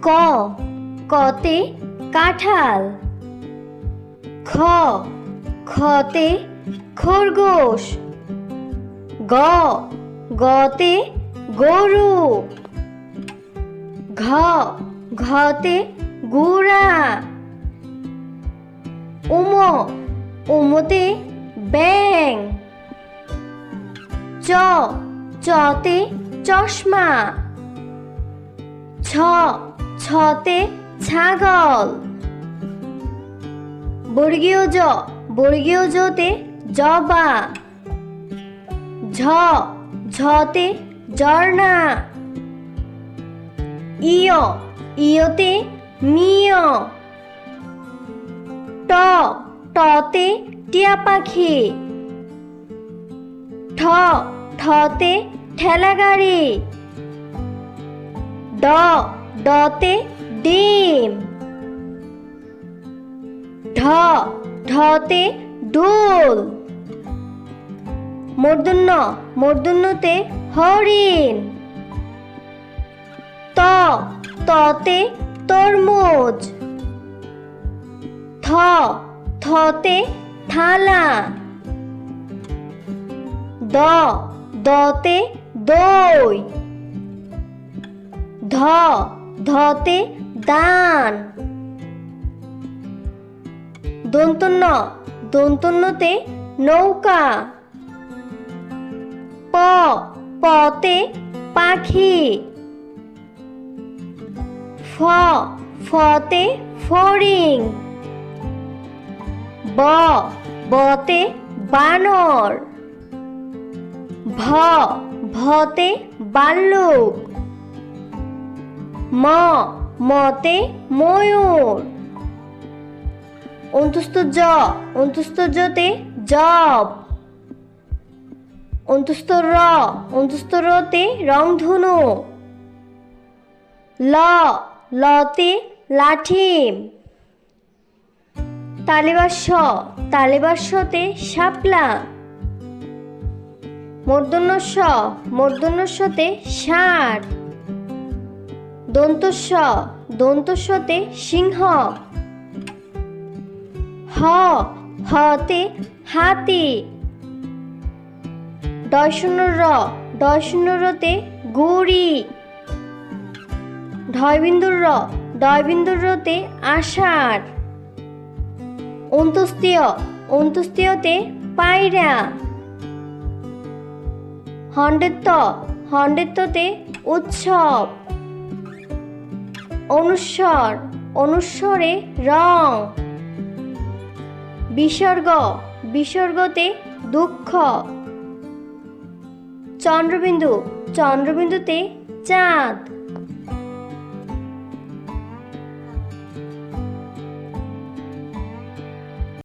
ক কতে কাঁঠাল। খ খতে খরগোশ। গ গতে গরু। ঘ ঘতে ঘোড়া। উম উমতে ব্যাঙ। চ চতে চশমা। ছ ছতে ছাগল। বর্গীয় জতে জবা। ঝ ঝতে ঝর্ণা। ইয়তে মিয়। টতে টিয়া পাখি। ঠতে ঠেলা গাড়ি। ডতে ডিম। ঢতে ঢোল। মূর্ধন্যতে হরিণ। ততে তরমুজ। থতে থালা। দতে দই। ধতে দান। দন্তন্যতে নৌকা। পতে পাখি। ফতে ফড়িং। বতে বানর। ভতে ভাল্লুক। মতে ময়ূর। অন্তুস্থ জতে জব। অন্তুস্থ রতে রংধনু। লতে লাঠি। তালিবাস্যতে শাপলা। মূর্ধন্যতে ষাঁড়। দন্তস্বতে সিংহ। হতে হাতি। ডয়শূন্যরতে গৌরী। ঢয়বিন্দুরতে আষাঢ়। অন্ত্যেষ্টিয়তে পায়রা। হন্ডেত্বতে উৎসব। অনুস্বরে রং। বিসর্গতে দুঃখ। চন্দ্রবিন্দুতে চাঁদ।